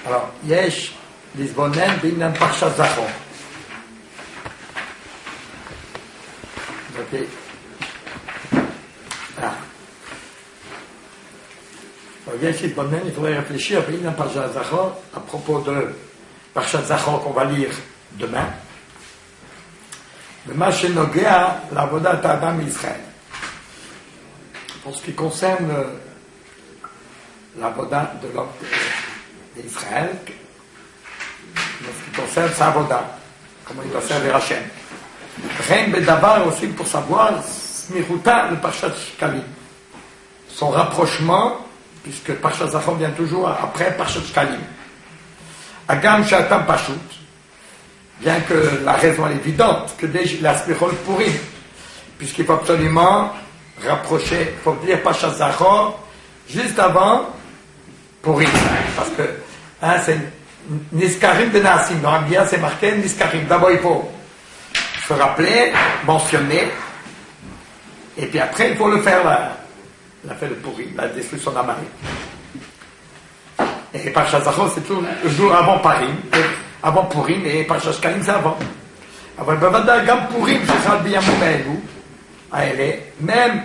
Alors, Yesh, Lisbonen, Binyan Parchat Zachor. Ok. Ah. Alors, Yesh, Lisbonen, il faudrait réfléchir, Binyan Parchat Zachor, à propos de Parchat Zachor qu'on va lire demain. Le Machenogea, la Vodat Adam Israël. Pour ce qui concerne la Vodat de l'homme d'Israël, en ce qui concerne sa Vodat, comment il doit servir Hachem. Reine Bedavar aussi pour savoir Smiruta, le Parchat Shkalim. Son rapprochement, puisque Parchat Zachor vient toujours après Parchat Shkalim. Agam Shatam Pashut. Bien que la raison est évidente, que la Smichol Purim, puisqu'il faut absolument rapprocher, il faut dire Parchat Zachor juste avant Purim, parce que c'est Niskarim de Nassim, dans Ambiya c'est marqué Niskarim. D'abord il faut se rappeler, mentionner, et puis après il faut le faire, la fête de Purim, la destruction d'Amalek. Et Parchat Zachor c'est toujours le jour avant Purim. Avant Purim, et Parchat Shkalim c'est avant. אבל בוודאי גם פורים שחל בימים האלו, même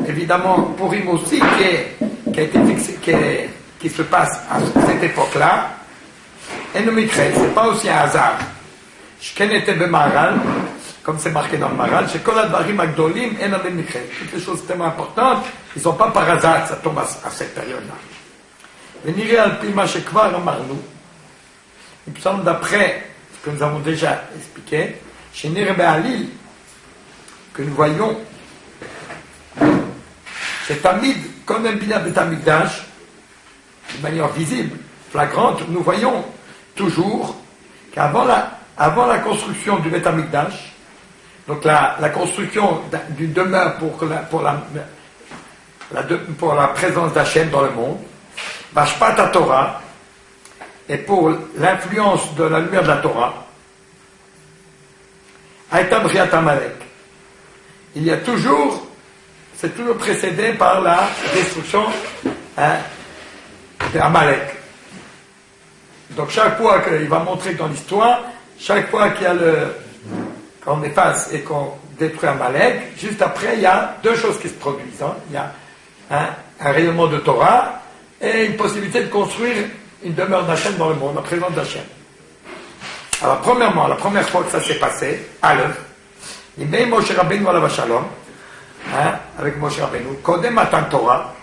évidemment Purim aussi qui a été fixé, qui se passe à cette époque-là, et ne m'écrit, c'est pas aussi un hasard. שכן était במהר"ל, comme c'est marqué dans le Maharal, שכל הדברים הגדולים אין עליהם מקרה. Toutes les choses tellement importantes, ils sont pas par hasard, ça tombe à cette période-là. ונראה על פי מה שכבר אמרנו, il me semble d'après ce que nous avons déjà expliqué, chez Nir Be'alil, que nous voyons, c'est Tamid, comme un Bina Betamikdash, de manière visible, flagrante, nous voyons toujours qu'avant la construction du Betamikdash, donc la construction d'une demeure pour la présence d'Hachem dans le monde, Vashpat Torah, et pour l'influence de la lumière de la Torah, Aïta Briat Amalek. Il y a toujours, c'est toujours précédé par la destruction d'Amalek. Donc chaque fois qu'il va montrer dans l'histoire, chaque fois qu'il y a qu'on efface et qu'on détruit Amalek, juste après il y a deux choses qui se produisent. Il y a un rayonnement de Torah et une possibilité de construire une demeure d'Hachem dans le monde, la présence d'Hachem. Alors, premièrement, la première fois que ça s'est passé, il met Moshe Rabbeinu alav shalom, avec Moshe Rabbeinu, Kodem Matan Torah,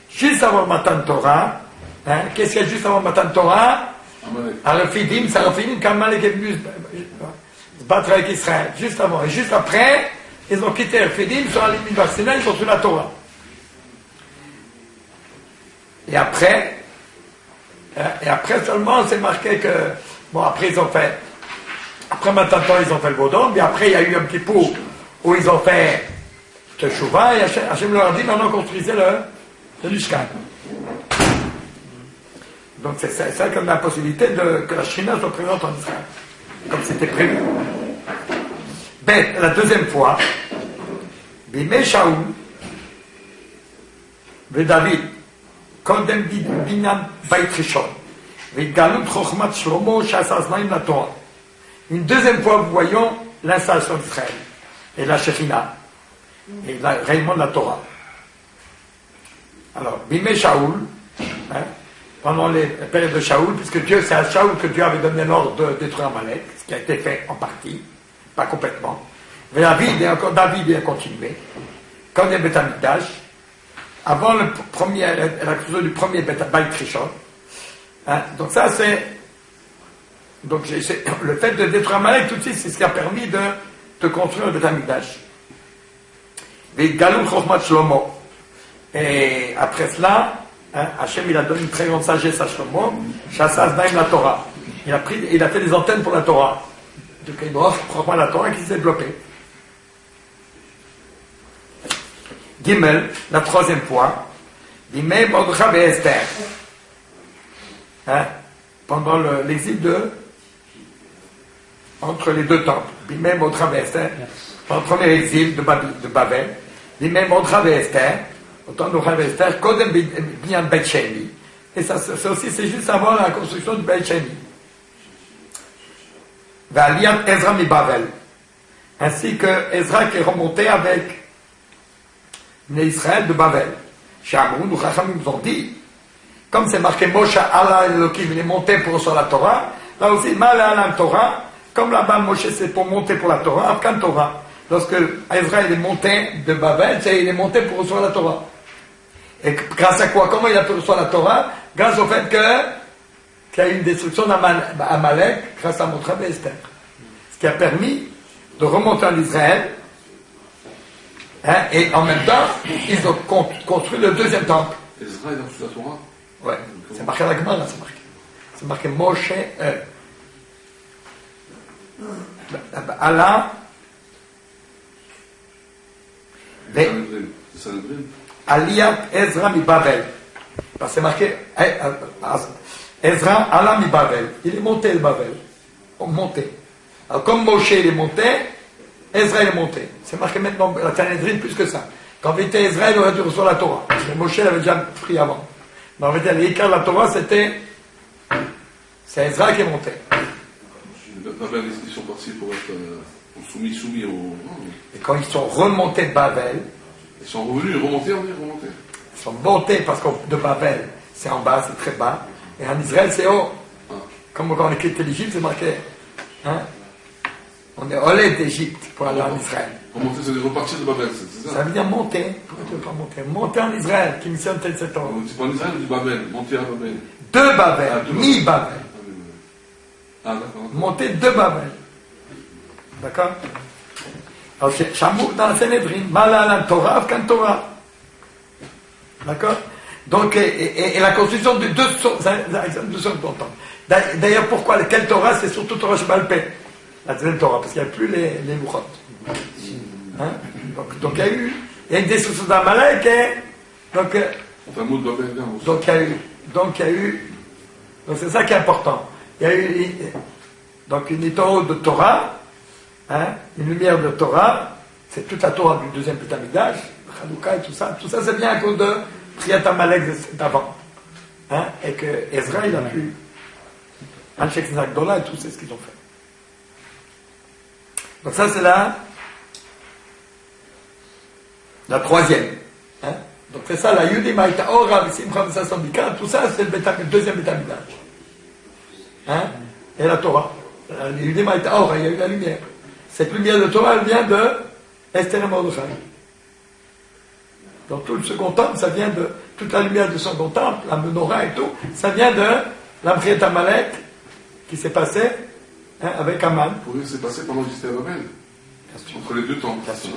juste avant Matan Torah, qu'est-ce qu'il y a juste avant Matan Torah? Refidim, c'est Refidim, qu'Amalek est venu se battre avec Israël, juste avant. Et juste après, ils ont quitté Refidim, ils sont à l'île Sinaï, ils sont sur la Torah. Et après seulement, c'est marqué que, bon, après ils ont fait, après Matan Torah, ils ont fait le Vaudon, puis après il y a eu un petit pot où ils ont fait Teshuvah, et Hachem leur a dit, maintenant construisez le Mishkan. Donc c'est comme la possibilité que la Shrina soit présente en Israël, comme c'était prévu. La deuxième fois, Bimei Shaoul, David, קודם בניין בית ראשון, והתגלות חוכמת שלמה שעשה זמנים לתורה. Une deuxième fois, nous voyons l'installation d'Israël, et la Shekhinah, et le rayonnement de la Torah. Alors, Bimei Shaoul, pendant les périodes de Shaoul, puisque c'est à Shaoul que Dieu avait donné l'ordre de détruire Amalek, ce qui a été fait en partie, pas complètement. Mais David, et encore David, il a continué. Quand il y a Beth Amikdash, avant la construction du premier Beit Rishon. Donc ça c'est le fait de détruire Amalek tout de suite, c'est ce qui a permis de construire le Beit Hamikdash. Galul Chochmat Shlomo. Et après cela, Hachem il a donné une très grande sagesse à Shlomo, Shassas Naim la Torah. Il a fait des antennes pour la Torah. Donc il doit prendre la Torah qui s'est développée. Gimel, la troisième fois, Bimei Mordechai et Esther. Pendant l'exil entre les deux temples. Bimei Mordechai et Esther. Pendant le premier exil de Babel. Bimei Mordechai et Esther. Autant de Mordechai et Esther. Kodem Binyan Bet Sheni. Et ça, c'est juste avant la construction du Beit Sheni. V'aliyat Ezra mi Bavel. Ainsi que Ezra qui est remonté avec les Israël de Babel. Shamoun, nous Chachamim nous ont dit, comme c'est marqué Moshe Allah Elohim, il est monté pour recevoir la Torah, là aussi, Mal Alam Torah, comme là-bas Moshe c'est pour monter pour la Torah, Afkan Torah. Lorsque Ezra il est monté de Babel, c'est il est monté pour recevoir la Torah. Et grâce à quoi? Comment il a pu recevoir la Torah? Grâce au fait qu'il y a eu une destruction d'Amalek grâce à Motra et Esther. Ce qui a permis de remonter en Israël, hein, et en même temps, ils ont construit le deuxième temple. Ezra, il a reçu la Torah? Ouais, c'est marqué à la Gemara, c'est marqué. C'est marqué Moshe, Allah, Aliyat Ezra mi Babel. Parce que c'est marqué Ezra Allah mi Babel. Il est monté le Babel. Monté. Alors comme Moshe il est monté, Ezra il est monté. C'est marqué maintenant la Sanhedrin plus que ça. Qu'en vérité Ezra il aurait dû recevoir la Torah. Parce que Moshe l'avait déjà pris avant. Mais en vérité l'écart de la Torah c'est Ezra qui est monté. Babel, ils sont partis pour être soumis au... Et quand ils sont remontés de Babel, ils sont revenus, remontés. Ils sont montés parce que de Babel, c'est en bas, c'est très bas. Et en Israël, c'est haut. Ah. Comme quand on est quitté l'Égypte, c'est marqué. Hein? On est olé d'Égypte pour aller en Israël. Remonter, c'est repartir de Babel, c'est ça? Ça veut dire monter. Pourquoi tu ne veux pas monter? Monter en Israël, qui mission tel 7 ans. C'est pas en Israël ou du Babel? Monter à Babel. De Babel, mi-Babel. Ah, d'accord. Monter de Babel. D'accord? Alors, c'est Shamour dans la Sanhedrin. Malala Torah, Afkan Torah. D'accord? Donc, et la construction de deux temple. D'ailleurs, pourquoi? Quelle Torah? C'est surtout Torah Shebal Peh. La deuxième Torah, parce qu'il n'y a plus les Luchot. Hein? Donc, il y a une destruction d'Amalek, et donc, donc c'est ça qui est important. Il y a eu donc une Torah de Torah, hein, une lumière de Torah, c'est toute la Torah du deuxième Beit Hamikdash, Chanouka et tout ça c'est bien à cause de Priat Amalek d'avant, hein, et que Ezra il a pu, Anshek Nagdola et tout c'est ce qu'ils ont fait. Donc ça c'est la troisième, hein. Donc c'est ça la Yudim Aïta Ora, Simcha V'Sasambika, tout ça c'est le deuxième Beit Hamikdash. Hein? Et la Torah. Il y a eu la lumière. Cette lumière de Torah, elle vient de Esther et Mordechai. Donc tout le second temple, ça vient de toute la lumière du second temple, la menorah et tout, ça vient de la Priat Amalek qui s'est passée, hein, avec Aman. Pour eux, c'est passé pendant j'étais à Babel. Entre les deux temples. Bien sûr.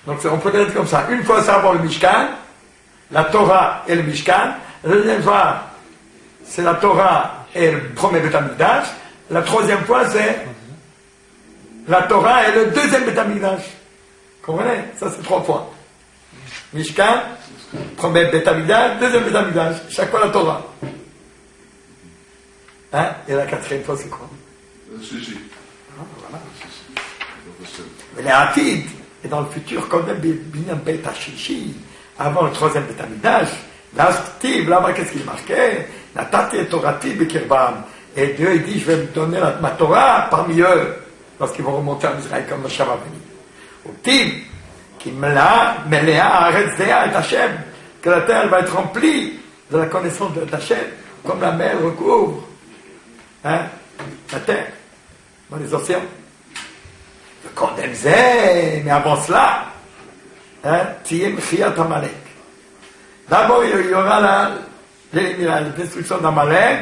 Donc on peut être comme ça. Une fois c'est avant le Mishkan, la Torah et le Mishkan. La deuxième fois, c'est la Torah et le premier Beit Hamikdash. La troisième fois, c'est la Torah et le deuxième Beit Hamikdash. Comprenez? Ça c'est 3 fois. Mishkan, premier Beit Hamikdash, deuxième Beit Hamikdash. Chaque fois la Torah. Hein? Et la quatrième fois, c'est quoi? Voilà. Mais les Hatid. Et dans le futur, quand même, Binyan Beit HaShishi, avant le troisième Beit Hamikdash, là-bas, qu'est-ce qu'il marquait? Natati et Torati Bekirbam. Et Dieu, il dit, je vais me donner ma Torah parmi eux, lorsqu'ils vont remonter en Israël comme le Shabbat béni. Au Tib, qui Melea, Aretz Dea et Hashem, que la terre va être remplie de la connaissance de Hashem, comme la mer recouvre, hein, la terre, dans les océans. Mais avant cela, Tiem Chiat Amalek. D'abord, il y aura la destruction d'Amalek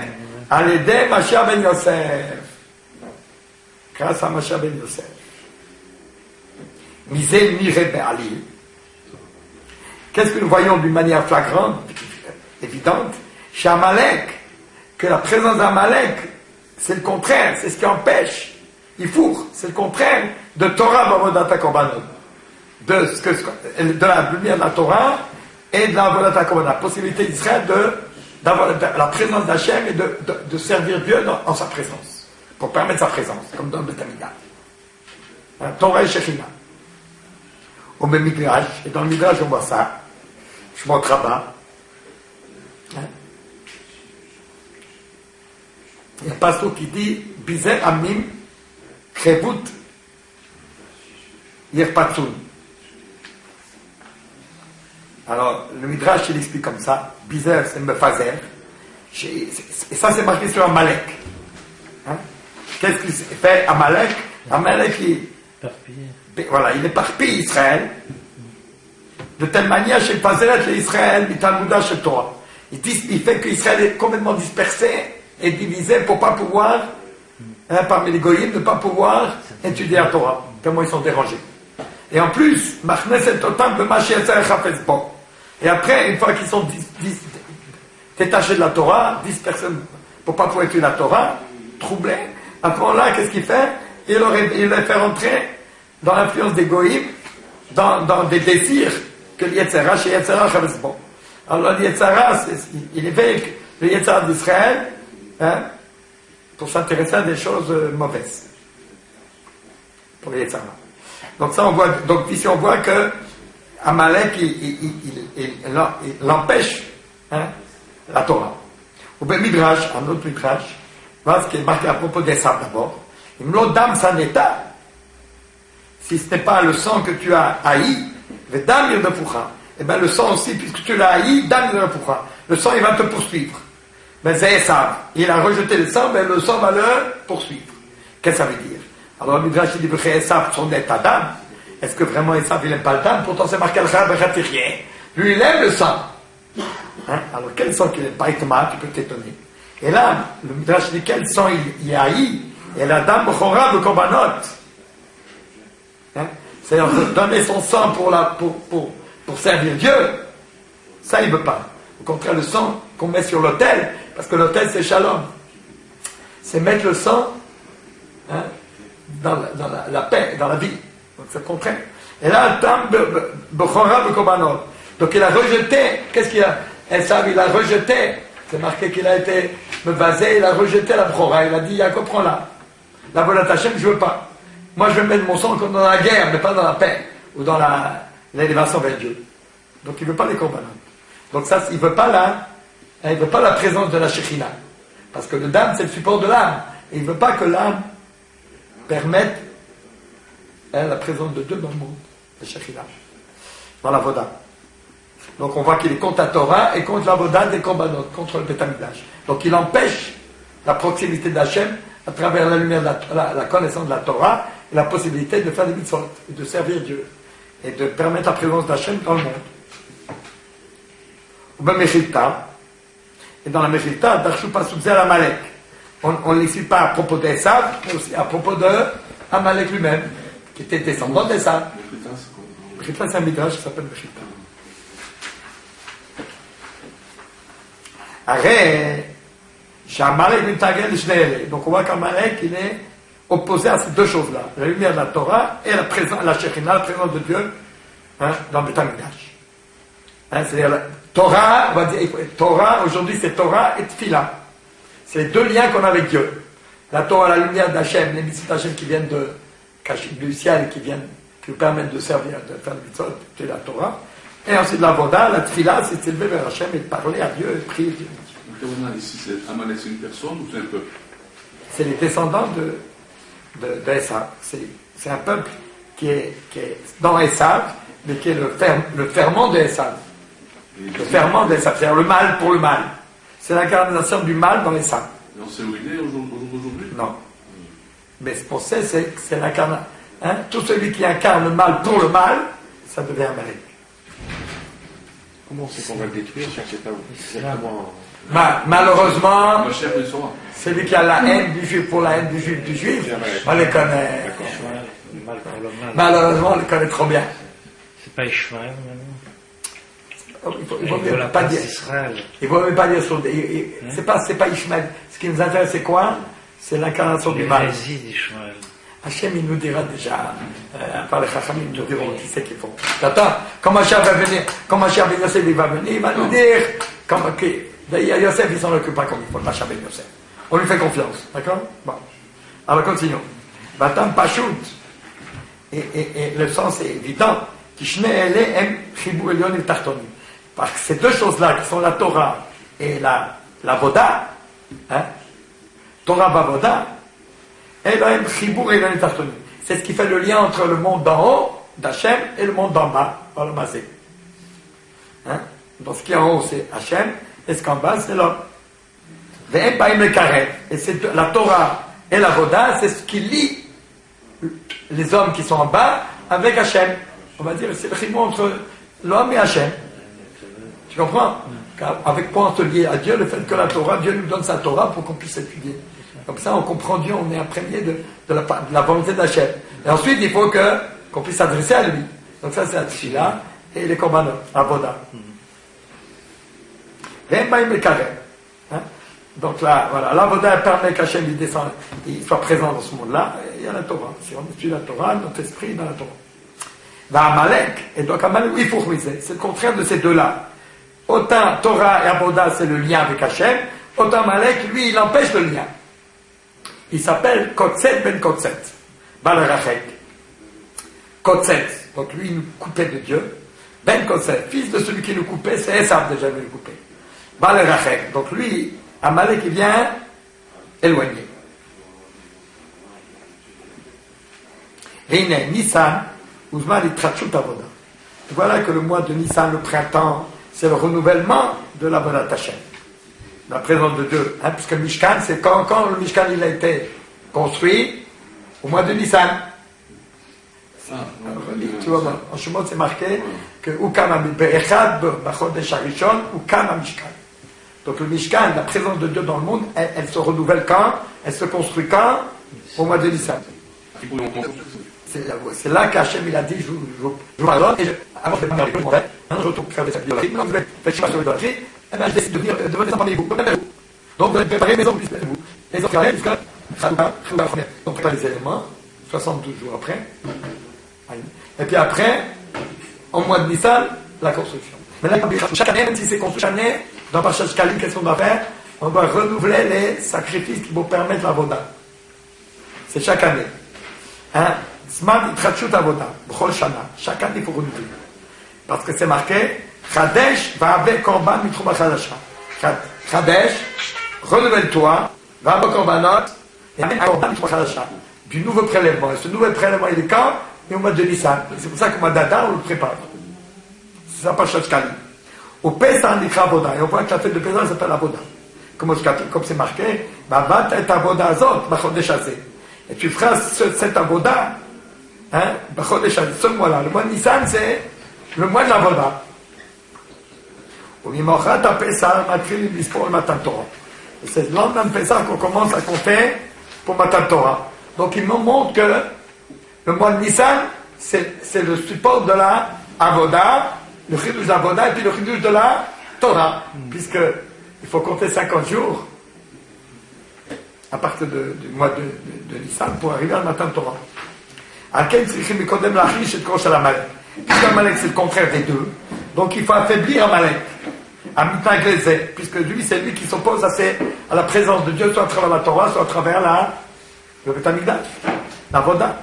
à l'aider Mashiach ben Yosef. Grâce à Mashiach ben Yosef. Misé Miré Be'ali. Qu'est-ce que nous voyons d'une manière flagrante, évidente? Chez Amalek, que la présence d'Amalek, c'est le contraire, c'est ce qui empêche. Il fourre, c'est le contraire de Torah Bavodat Korbanot, de la lumière de la Torah et de la Bavodat Korbanot, la possibilité d'Israël d'avoir la présence d'Hachem et de servir Dieu en sa présence, pour permettre sa présence, comme dans le Beit Hamikdash. Torah et Shekhinah. Au même Midrash, et dans le Midrash on voit ça, je montre là-bas. Il y a un passage qui dit Bizer Amim Krevut Yerpatsun. Alors, le Midrash il explique comme ça Bizer c'est Mefazer. Et ça c'est marqué sur Amalek. Qu'est-ce qu'il fait Amalek? Amalek il éparpille Israël de telle manière chez Fazer et Israël Mitalmuda chez Torah. Il fait qu'Israël est complètement dispersé et divisé pour pas pouvoir, parmi les goyim, ne pas pouvoir étudier la Torah. Tellement ils sont dérangés. Et en plus, et après, une fois qu'ils sont détachés de la Torah, dispersés pour pas pouvoir étudier la Torah, troublés, à ce moment-là, qu'est-ce qu'il fait? Il les fait rentrer dans l'influence des goyim, dans des désirs que l'Yetzera, chez Yetzera Chavesbo. Alors l'Yetzera, il éveille le Yetzera d'Israël, pour s'intéresser à des choses mauvaises. Pour les Yetzera. Donc ça, donc ici on voit que Amalek, il l'empêche, la Torah. Ou bien Midrash, un autre Midrash, voilà ce qui est marqué à propos des sables d'abord. Imlodam saneta, si ce n'est pas le sang que tu as haï, vedam yirdefucha. Et bien le sang aussi, puisque tu l'as haï, dam yirdefucha. Le sang, il va te poursuivre. Mais c'est Esav. Il a rejeté le sang, mais le sang va le poursuivre. Qu'est-ce que ça veut dire? Alors le Midrash dit que Esav son net Adam. Est-ce que vraiment Esav il n'aime pas le dam? Pourtant c'est marqué lui il aime le sang. Alors quel sang qu'il n'aime pas? Tu peux t'étonner. Et là, le Midrash dit quel sang il haït. Et la dame Bechora de Korbanot. C'est-à-dire donner son sang pour servir Dieu. Ça il ne veut pas. Au contraire, le sang qu'on met sur l'autel, parce que l'autel c'est Shalom. C'est mettre le sang dans la paix, dans la vie. Donc c'est le contraire. Et là, Tam Bechora de Korbanot. Donc il a rejeté, qu'est-ce qu'il a? Esav, il a rejeté, c'est marqué qu'il a été mevasé, il a rejeté la Bechora. Il a dit, Yaakov, prends-la. La volonté Hachem, je ne veux pas. Moi, je veux mettre mon sang comme dans la guerre, mais pas dans la paix, ou dans l'élévation vers Dieu. Donc il ne veut pas les korbanot. Donc ça, il ne veut pas la présence de la Shekhinah. Parce que le dam, c'est le support de l'âme. Et il ne veut pas que l'âme permette la présence de Dieu dans le monde, la Shekhinah, dans la Voda. Donc on voit qu'il est contre la Torah et contre la Voda des korbanot, contre le Beth Amikdash. Donc il empêche la proximité d'Hachem à travers la lumière de la connaissance de la Torah et la possibilité de faire des mitzvot et de servir Dieu et de permettre la présence d'Hachem dans le monde. Ou bien Mechilta, et dans la Mechilta, Darshu Pasuk Zel Amalek. On ne l'explique pas à propos d'Esav, mais aussi à propos de Amalek lui-même, qui était descendant d'Esav. Mechilta, c'est un midrash qui s'appelle Mechilta. Arrête. Donc on voit qu'Amalek il est opposé à ces deux choses-là, la lumière de la Torah et la Shekhinah, la présence de Dieu dans le Beth Amikdash. C'est-à-dire la Torah, on va dire, Torah aujourd'hui c'est Torah et Tfila. C'est les deux liens qu'on a avec Dieu. La Torah, la lumière d'Hachem, les mitzvot d'Hachem qui viennent du ciel, qui nous permettent de servir, de faire les mitzvot, c'est la Torah. Et ensuite la Voda, la Tfila, c'est de s'élever vers Hachem et de parler à Dieu et de prier Dieu. Ici, c'est Amalek, c'est une personne ou c'est un peuple? C'est les descendants de Esav. C'est un peuple qui est dans Esav, mais qui est le ferment de Esav. Le ferment de Esav, c'est-à-dire le mal pour le mal. C'est l'incarnation du mal dans Esav. Et on sait où il est aujourd'hui? Non. Mais ce qu'on sait, c'est l'incarnation. Tout celui qui incarne le mal pour le mal, ça devient Amalek. Comment c'est qu'on va le détruire? Je ne sais pas exactement. Malheureusement, celui qui a la haine du juif pour la haine du juif, on les connaît. Malheureusement, on les connaît trop bien. C'est pas Ishmael maintenant? Il ne vaut pas dire. Il ne vaut même pas dire. C'est pas Ishmael. Ce qui nous intéresse, c'est quoi? C'est l'incarnation du mal. Hachem, il nous dira déjà, par les Chachamim, ils nous diront qui c'est qu'ils font. Attends, quand Mashiach va venir, quand Mashiach ben Yosef il va venir, il va nous dire, d'ailleurs, Yosef, il s'en occupe pas comme il faut, Mashiach ben Yosef. On lui fait confiance, d'accord? Bon. Alors, continuons. Batam Pachout. et le sens est évident. Parce que ces deux choses-là, qui sont la Torah et la Voda, hein, Torah Bavoda, c'est ce qui fait le lien entre le monde d'en haut, d'Hachem, et le monde d'en bas, dans le Masé. Hein? Donc ce qui est en haut, c'est Hachem, et ce qu'en bas, c'est l'homme. Et c'est la Torah et la Voda, c'est ce qui lie les hommes qui sont en bas avec Hachem. On va dire, c'est le chimon entre l'homme et Hachem. Tu comprends? Avec quoi on se lie à Dieu? Le fait que la Torah, Dieu nous donne sa Torah pour qu'on puisse étudier. Comme ça, on comprend Dieu, on est imprégné de la volonté d'Hachem. Et ensuite, il faut qu'on puisse s'adresser à lui. Donc ça, c'est la Tchila et les korbanot, la Voda. Hein? Donc là, voilà, la Voda permet qu'Hachem il soit présent dans ce monde-là, et il y a la Torah. Si on étudie la Torah, notre esprit est dans la Torah. Va Amalek, et donc Amalek, oui, il faut ruiser. C'est le contraire de ces deux-là. Autant Torah et Avoda, c'est le lien avec Hachem, autant Amalek, lui, il empêche le lien. Il s'appelle Kotset ben Kotset, Bal Rachek. Kotset, donc lui, il nous coupait de Dieu. Ben Kotset, fils de celui qui nous coupait, c'est Esav déjà nous coupé. Bal Rachek, donc lui, Amalek, il vient éloigner. Rine, Nissan, Ouzman, Itratchut Avoda. Voilà que le mois de Nissan, le printemps, c'est le renouvellement de la Avodat Hashem. La présence de Dieu. Hein, puisque le Mishkan, c'est quand le Mishkan il a été construit, au mois de Nissan. Tu vois, en Shemot, c'est marqué que Ukam Be'echad B'chodesh Harishon, Ukam Mishkan. Donc le Mishkan, la présence de Dieu dans le monde, elle se renouvelle quand? Elle se construit quand? Au mois de Nissan. C'est là qu'Hachem il a dit, je pardonne, et avant de faire je retourne faire des idolâtries. Maintenant vous faites pas sur l'idolâtrie, et bien je décide de venir parmi vous. Donc vous allez préparer mes plus vous. Les autres arrivent jusqu'à donc préparer les éléments, 72 jours après. Et puis après, en mois de Nissan, la construction. Mais là, chaque année, même si c'est construit chaque année, dans Parashat Shkalim, qu'est-ce qu'on doit faire? On doit renouveler les sacrifices qui vont permettre la Voda. C'est chaque année. Hein? Zman Itratchut Avoda, B'chol Shana. Chaque année, il faut renouveler. Parce que c'est marqué, Chadesh va avec Korban Mitrouma Chadasha. Chadesh, renouvelle-toi, va avec Korbanot, et amène un Korban Mitrouma Chadasha. Du nouveau prélèvement. Et ce nouveau prélèvement, il est quand? Et au mois de Nissan. C'est pour ça qu'au mois d'Adar, on le prépare. C'est ça, Parashat Shkalim. Au Pesach, on écrit Avoda. Et on voit que la fête de Pesach s'appelle Avoda. Comme c'est marqué, va et Avoda Azot, Bachodesh Hazeh. Et tu feras cet Avoda, hein, Bachodesh Hazeh, ce mois-là. Le mois de Nissan, c'est le mois de l'Avoda. Au Mimochat, à Pesach, Matri, Bispor, Matan Torah. Et c'est le lendemain de Pesach qu'on commence à compter pour Matan Torah. Donc il me montre que le mois de Nissan, c'est le support de la Avoda, le chidouche de l'Avoda et puis le chidouche de la Torah, puisque il faut compter 50 jours à partir du mois de Nissan pour arriver à Matan Torah. Puisque Amalek c'est le contraire des deux, donc il faut affaiblir Amalek, puisque lui c'est lui qui s'oppose à la présence de Dieu, soit à travers la Torah, soit à travers le Beth Amikdash, la Voda.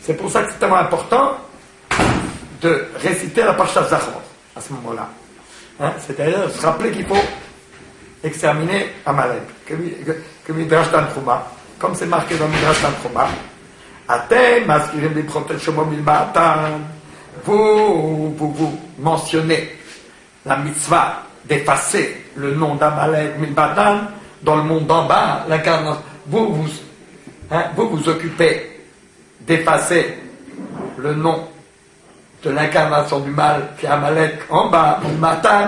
C'est pour ça que c'est tellement important de réciter la Parashat Zachor à ce moment-là. Hein? C'est-à-dire se rappeler qu'il faut exterminer Amalek, que Midrash Tanchuma, comme c'est marqué dans Midrash Tanchuma. Atem, maskirim li proteshomom milba'atan. Vous mentionnez la mitzvah d'effacer le nom d'Amalek milba'atan dans le monde d'en bas, l'incarnation. Vous occupez d'effacer le nom de l'incarnation du mal qui est Amalek en bas, Matan,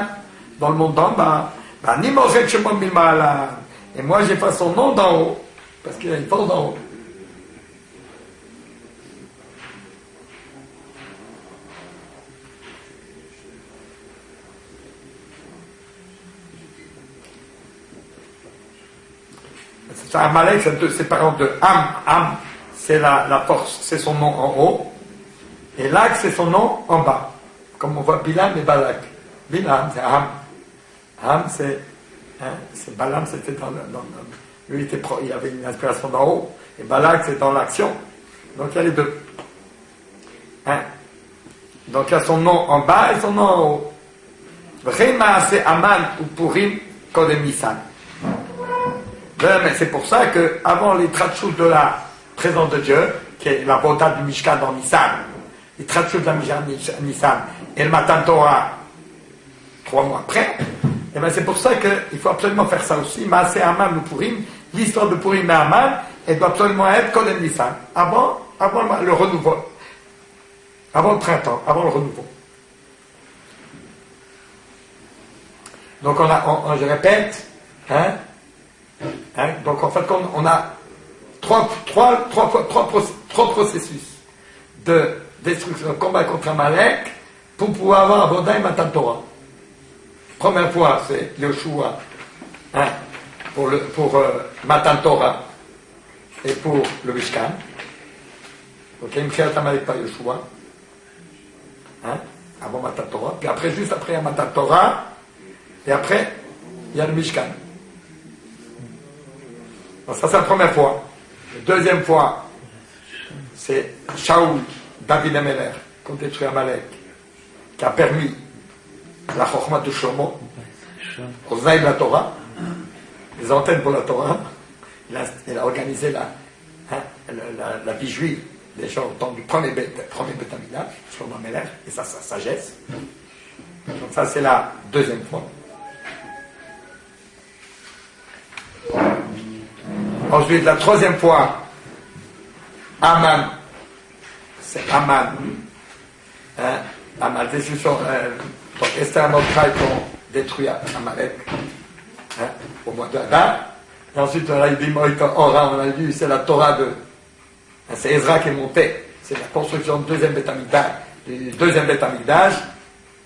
dans le monde d'en bas. Et moi j'efface son nom d'en haut, parce qu'il a une force d'en haut. Amalek, c'est deux séparants de Am, c'est la force, c'est son nom en haut. Et Lak, c'est son nom en bas. Comme on voit Bilam et Balak. Bilam, c'est Ham, c'est Balam, c'était lui, il avait une inspiration d'en haut. Et Balak, c'est dans l'action. Donc il y a les deux. Hein? Donc il y a son nom en bas et son nom en haut. C'est Aman ou Purim Kodem Nissan. Mais c'est pour ça que avant les tratchous de la présence de Dieu, qui est la Voda du Mishkan dans Nissan, les tratchous de la Nissan et le Matan Torah 3 mois après, et bien c'est pour ça qu'il faut absolument faire ça aussi. Maaseh Aman ou Purim, l'histoire de Purim et Aman, elle doit absolument être Kodem Nissan, avant le renouveau, avant le printemps, avant le renouveau. Donc je répète, donc en fait on a trois processus de destruction, de combat contre Amalek pour pouvoir avoir Avoda et Matan Torah. Première fois c'est Yoshua pour Matan Torah et pour le Mishkan. Donc il y a une création Amalek par Yoshua, avant Matan Torah, puis après, juste après il y a Matan Torah, et après il y a le Mishkan. Donc ça c'est la première fois. La deuxième fois, c'est Shaoul, David Ameler, qui a détruit Amalek, qui a permis la Chokhmah de Shlomo, aux Zaïd de la Torah, les antennes pour la Torah. Il a organisé la vie juive des gens au temps du premier Beth Amikdash, Shlomo Ameler, et sa sagesse. Donc ça c'est la deuxième fois. Ensuite, la troisième fois, Aman, c'est Aman. Aman, destruction. Donc, Esther et Mordechai ont détruit Amalek au mois de Hadar. Et ensuite, on a dit Ora, on a dit, c'est la Torah c'est Ezra qui est monté. C'est la construction du deuxième Beth Amikdash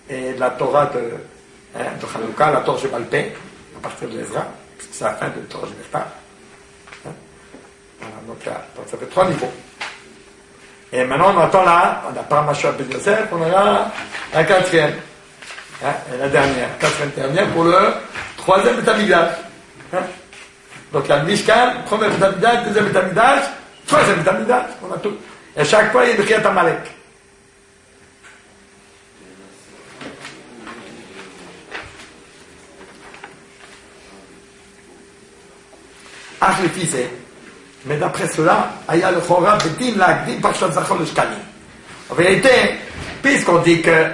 et de la Torah de Chanukah, la Torah Shebal Peh, à partir de Ezra, parce que c'est la fin de la Torah Shebal. Donc ça fait 3 niveaux. Et maintenant on attend là, on n'a pas Mashiach ben Yosef, on a là la 4e. Et la dernière, 4e dernière pour le 3e Beth Amikdash. Donc la Mishkan, 1er Beth Amikdash, 2e Beth Amikdash, 3e Beth Amikdash, on a tout. Et chaque fois il y a une Kriyat Amalek. Mais d'après cela, Aya le Chorab Bedim Lagdim Parshat Zachor le Shkalim. En vérité, puisqu'on dit que,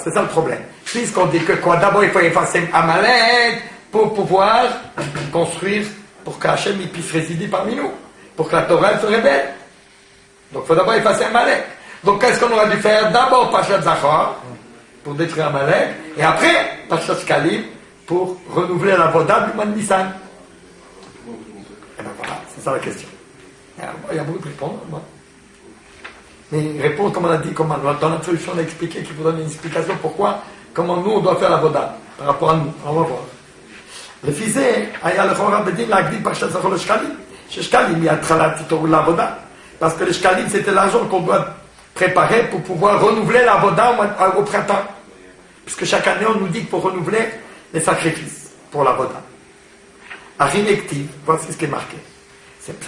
c'est ça le problème, puisqu'on dit que quoi, d'abord il faut effacer Amalek pour pouvoir construire, pour qu'Hachem il puisse résider parmi nous, pour que la Torah elle se révèle. Donc il faut d'abord effacer Amalek. Donc qu'est-ce qu'on aurait dû faire? D'abord Parshat Zachor pour détruire Amalek, et après Parshat Shkalim pour renouveler la Voda du mois de Nissan. Et ben voilà, c'est ça la question. Il y a beaucoup de réponses. Mais réponse, comme on a dit, dans notre solution, on a expliqué qu'il faut donner une explication pourquoi, comment nous on doit faire la Voda par rapport à nous. On va voir. Le fils est, le Chorab Bedim Lagdim Parshat Zachor le Shkalim. Chez Shkalim, il y a la Voda. Parce que le Shkalim, c'était l'argent qu'on doit préparer pour pouvoir renouveler la Voda au printemps. Puisque chaque année, on nous dit qu'il faut renouveler les sacrifices pour la Voda. Arinektiv, voici ce qui est marqué.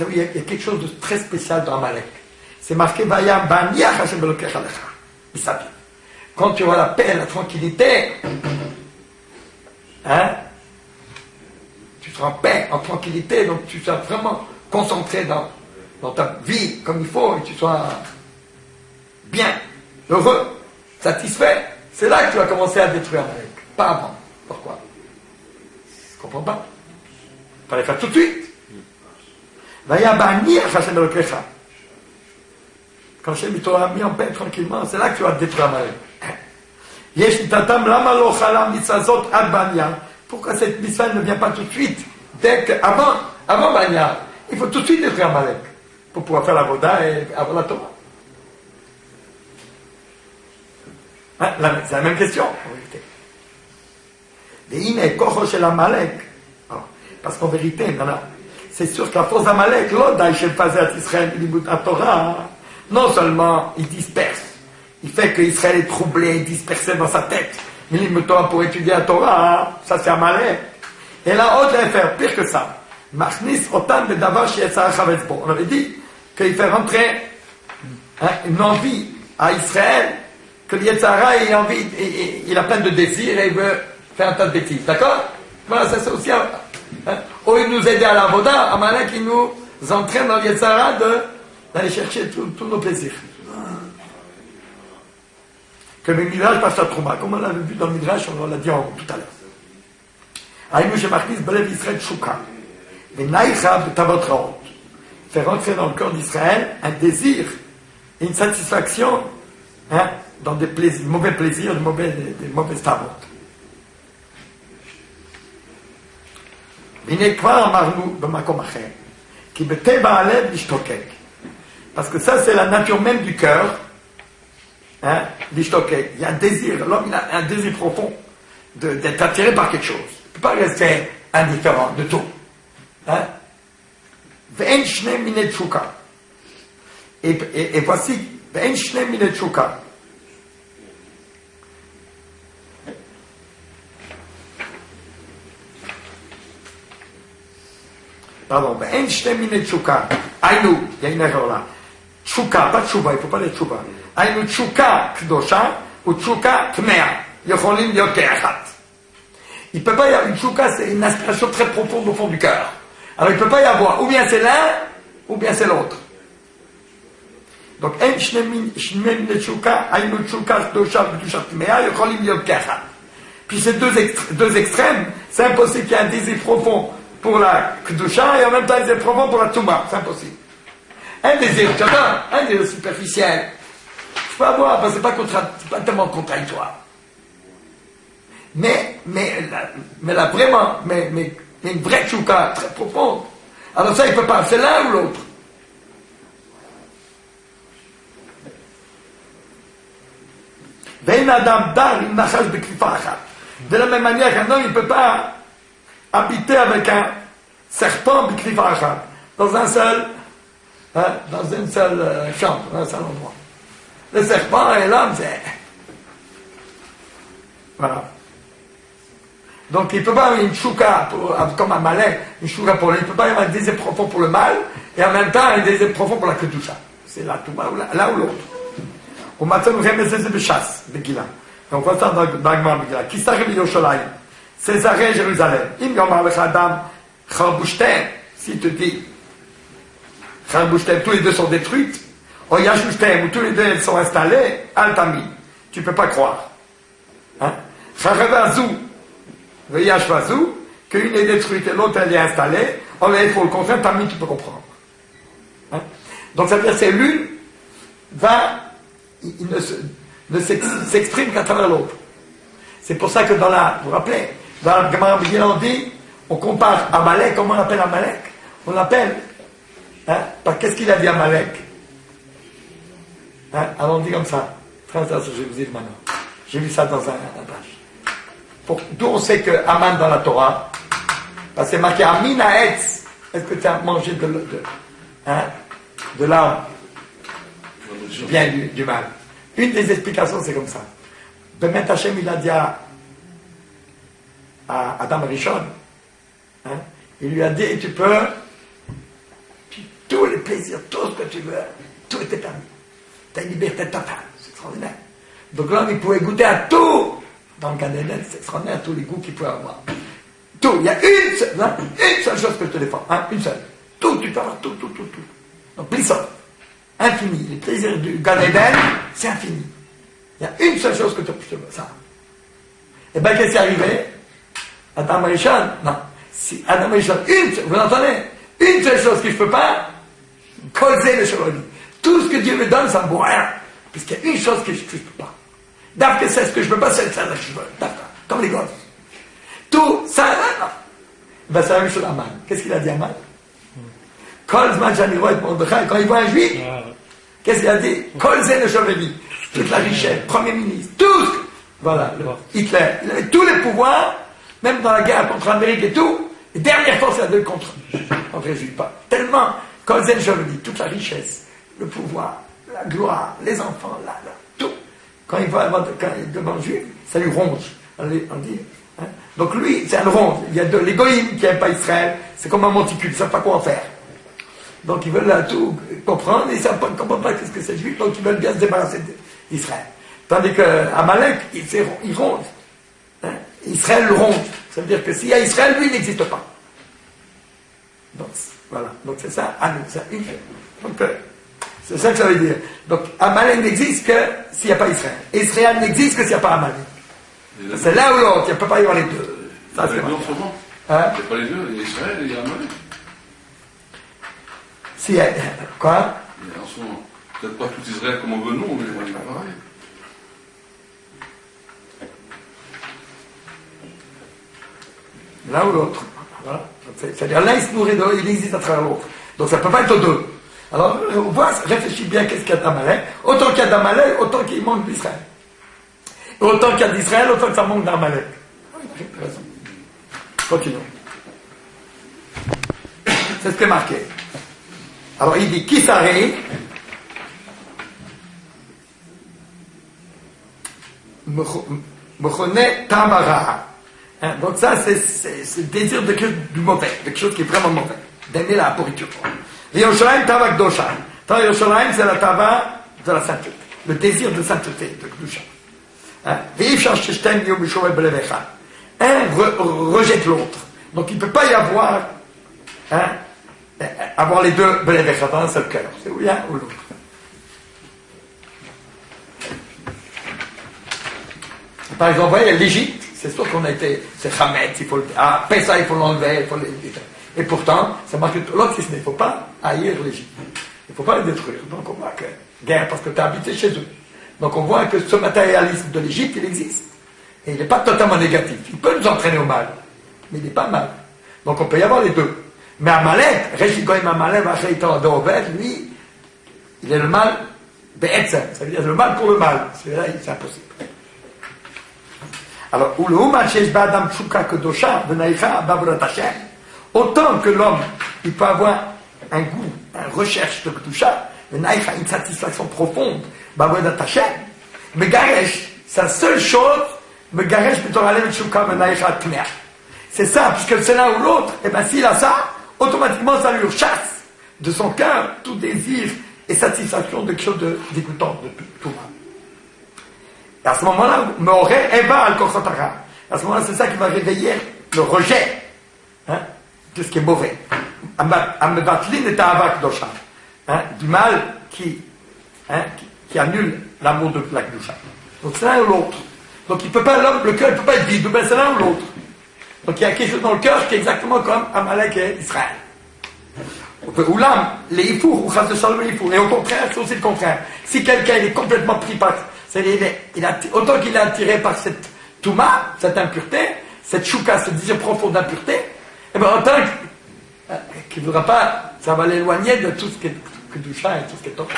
Il y a quelque chose de très spécial dans Amalek. C'est marqué Vayam Baniach Hashem Belokecha Lecha. Quand tu auras la paix, la tranquillité, tu seras en paix, en tranquillité, donc tu seras vraiment concentré dans ta vie comme il faut, et tu sois bien, heureux, satisfait. C'est là que tu vas commencer à détruire Amalek. Pas avant. Pourquoi? Je ne comprends pas. Il fallait faire tout de suite. Quand Hashem t'aura mis en paix tranquillement, c'est là que tu vas te détruire Amalek. Pourquoi cette mitzvah ne vient pas tout de suite? Avant Banya, il faut tout de suite détruire Amalek pour pouvoir faire la Voda et avoir la Torah. C'est la même question en vérité. Parce qu'en vérité, c'est sûr que la force d'Amalek, non seulement il disperse, il fait qu'Israël est troublé, dispersé dans sa tête. Mais il me Torah pour étudier la Torah, ça c'est Amalek. Et là, autre va faire pire que ça. On avait dit qu'il fait rentrer une envie à Israël que le Yetzara il a plein de désirs et il veut faire un tas de bêtises. D'accord? Voilà, ça c'est aussi au lieu de nous aider à la Voda, Amalek il nous entraîne dans le Yetzara d'aller chercher tous nos plaisirs. Que le Midrash passe à Trouma, comme on l'avait vu dans le Midrash, on l'a dit tout à l'heure. Aïnou Shemarkis Belev Israël Shuka. Mais Naïcha Betavot Raot. Faire rentrer dans le cœur d'Israël un désir et une satisfaction dans des plaisirs, mauvais plaisirs, des mauvaises tavot. Parce que ça, c'est la nature même du cœur. L'ishtokek. Il y a un désir, l'homme il a un désir profond d'être attiré par quelque chose. Il ne peut pas rester indifférent de tout. Et voici, pardon, Aïnou, il y a une erreur là. Tchouka, pas tchouba, il ne faut pas dire tchouba. Aïnou tchouka kdosha ou tchouka kmea. Yocholim yokeachat. Il ne peut pas y avoir une tchouka, c'est une aspiration très profonde au fond du cœur. Alors il ne peut pas y avoir, ou bien c'est l'un, ou bien c'est l'autre. Donc, en shnemim tchouka, aïnou tchouka kdosha ou tchouka kmea, yocholim yokeachat. Puis ces deux extrêmes, c'est impossible qu'il y ait un désir profond pour la Kedusha et en même temps un désir profond pour la Touma. C'est impossible. Un désir, tu vois, un désir superficiel. Je peux avoir, parce que c'est pas tellement contradictoire. Mais là vraiment, mais une vraie Tchouka très profonde. Alors ça, il peut pas, c'est l'un ou l'autre. De la même manière qu'un homme, il ne peut pas habiter avec un serpent dans une seule chambre, dans un seul endroit. Le serpent et l'homme, c'est... Voilà. Donc il ne peut pas avoir une chouka comme un malin, une chouka pour lui. Il ne peut pas avoir un désir profond pour le mal et en même temps un désir profond pour la kedusha. C'est là, l'un ou l'autre. Au matin, nous remettons des chasses, de Gila. Et on voit ça dans Gmar Megillah. Qui s'arrive Yerushalayim? Césarée Jérusalem. Im Yomar Lech Adam Charbushtem, s'il te dit Charbushtem, tous les deux sont détruites, ou Yashushtem, où tous les deux elles sont installées, Altami, tu ne peux pas croire. Charevazu, le Yashvazu, qu'une est détruite et l'autre elle est installée, on il faut le contraire, Tami, tu peux comprendre. Donc ça veut dire que c'est l'une il ne s'exprime qu'à travers l'autre. C'est pour ça que vous vous rappelez, dans la Gemara Megillah, on dit, on compare Amalek, comment on appelle Amalek? On l'appelle, qu'est-ce qu'il a dit Amalek? Alors on dit comme ça, frère, je vais vous dire maintenant. J'ai vu ça dans un page. D'où on sait que Aman dans la Torah, parce que c'est marqué Amin Haetz, est-ce que tu as mangé de l'arbre du bien et du mal? Une des explications, c'est comme ça. Bemet Hashem, il a dit à Adam Rishon, il lui a dit, tu peux, tous les plaisirs, tout ce que tu veux, tout était permis. Tu as une liberté totale, c'est extraordinaire. Donc l'homme, il pouvait goûter à tout. Dans le Gan Eden, c'est extraordinaire, tous les goûts qu'il pouvait avoir. Tout, il y a une seule chose que je te défends, une seule. Tout, tu peux avoir tout. Donc, plissant, infini. Les plaisirs du Gan Eden, c'est infini. Il y a une seule chose que tu peux, ça. Et bien, qu'est-ce qui est arrivé? Adam Rishon, non. Si Adam Rishon, vous entendez? Une seule chose que je ne peux pas, causer le chevalier. Tout ce que Dieu me donne, ça ne vaut rien. Puisqu'il y a une chose que je ne peux pas. D'après c'est ce que je ne peux pas, c'est ça que je veux. D'accord. Comme les gosses. Tout, ça, non. Ben, c'est la même chose à Aman. Qu'est-ce qu'il a dit à Aman? Quand il voit un juif, qu'est-ce qu'il a dit? Colzé le chevalier. Toute la richesse, premier ministre, tout. Voilà. Hitler. Il avait tous les pouvoirs, même dans la guerre contre l'Amérique et tout. Et dernière force, il a deux contre les juifs. Tellement, Colzé le chevalier, toute la richesse, le pouvoir, la gloire, les enfants, tout. Quand il va devant le juif, ça lui ronge. On dit, Donc lui, c'est un ronge. Il y a de l'égoïsme qui n'aime pas Israël. C'est comme un monticule, il ne sait pas quoi en faire. Donc ils veulent tout comprendre, et ils ne comprennent pas ce que c'est juif, donc ils veulent bien se débarrasser d'Israël. Tandis qu'Amalek, il ronge. Hein? Israël le ronge. Ça veut dire que s'il y a Israël, lui, il n'existe pas. Donc, voilà. Donc c'est ça, c'est une. Donc, c'est ça que ça veut dire. Donc, Amalek n'existe que s'il n'y a pas Israël. Israël n'existe que s'il n'y a pas Amalek. C'est là ou l'autre, il ne peut pas y avoir les deux. Ça, il y a les deux en ce moment. Hein? Il n'y a pas les deux, il y a Israël et il y a Amalek. Si, quoi? Il y a en ce moment. Peut-être pas tout Israël comme on veut, non, mais il y a pareil. L'un ou l'autre. Voilà. C'est-à-dire l'un il se nourrit de l'autre, il existe à travers l'autre. Donc ça ne peut pas être deux. Alors on voit, réfléchis bien qu'est-ce qu'il y a d'Amalek. Autant qu'il y a d'Amalek, autant qu'il manque d'Israël. Autant qu'il y a d'Israël, autant que ça manque d'Amalek. Oui, t'as raison. Continuons. C'est ce qui est marqué. Alors il dit, qui s'arrête Mechone Tamara. Hein, donc ça, c'est le désir de du mauvais, de quelque chose qui est vraiment mauvais, d'aimer la pourriture. Yerushalayim Tava Kdosha. Yerushalayim, c'est la Tava de la sainteté, le désir de sainteté, de Kdosha. Un rejette l'autre. Donc il ne peut pas y avoir, avoir les deux Belevecha dans un seul cœur. C'est ou l'un ou l'autre. Par exemple, vous voyez, l'Égypte, c'est sûr qu'on a été, c'est Hametz, il faut Pessa, il faut l'enlever, il faut et pourtant, ça marque l'autre, il ne faut pas haïr l'Égypte. Il ne faut pas les détruire. Donc on voit que, guerre, parce que tu as habité chez eux. Donc on voit que ce matérialisme de l'Égypte, il existe. Et il n'est pas totalement négatif. Il peut nous entraîner au mal, mais il n'est pas mal. Donc on peut y avoir les deux. Mais Amalek, Reshigoyim Amalek, Vacheitor Dovet, lui, il est le mal, Be'etzem, ça veut dire le mal pour le mal. C'est impossible. Alors, autant que l'homme, il peut avoir un goût, une recherche de Kedusha, une satisfaction profonde, mais Garesh, sa seule chose, c'est ça, puisque c'est l'un ou l'autre, et bien s'il a ça, automatiquement ça lui chasse de son cœur tout désir et satisfaction de quelque chose de dégoûtant, de tout mal. Et à ce moment-là, à ce moment-là, c'est ça qui va réveiller le rejet de ce qui est mauvais. Du mal qui annule l'amour de la Kedusha. Donc c'est l'un ou l'autre. Donc il peut pas, le cœur ne peut pas être vide, mais c'est l'un ou l'autre. Donc il y a quelque chose dans le cœur qui est exactement comme Amalek et Israël. Les Ifour, ou Chas de Shalom, les Ifour. Et au contraire, c'est aussi le contraire. Si quelqu'un est complètement pris par, autant qu'il est attiré par cette Touma, cette impureté, cette Chouka, ce désir profond d'impureté, et bien autant qu'il ne voudra pas, ça va l'éloigner de tout ce qui est Kedusha et tout ce qui est top.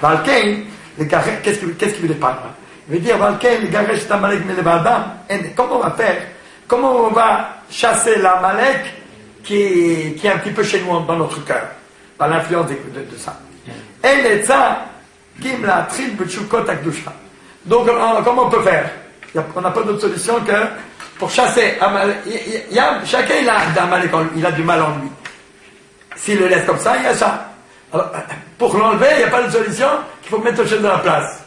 Valkein, qu'est-ce qu'il veut dire par là? Il veut dire, Valkein, les Garesh Tamalek Melevadam, comment on va faire? Comment on va chasser l'Amalek qui est un petit peu chez nous dans notre cœur, par l'influence de ça? Et ça, Kim la tribu Tchoukot Akdusha. Donc, comment on peut faire? On n'a pas d'autre solution que pour chasser Amalek. Chacun il a d'Amalek en lui, il a du mal en lui. S'il le laisse comme ça, il y a ça. Alors, pour l'enlever, il n'y a pas de solution qu'il faut mettre autre chose dans la place.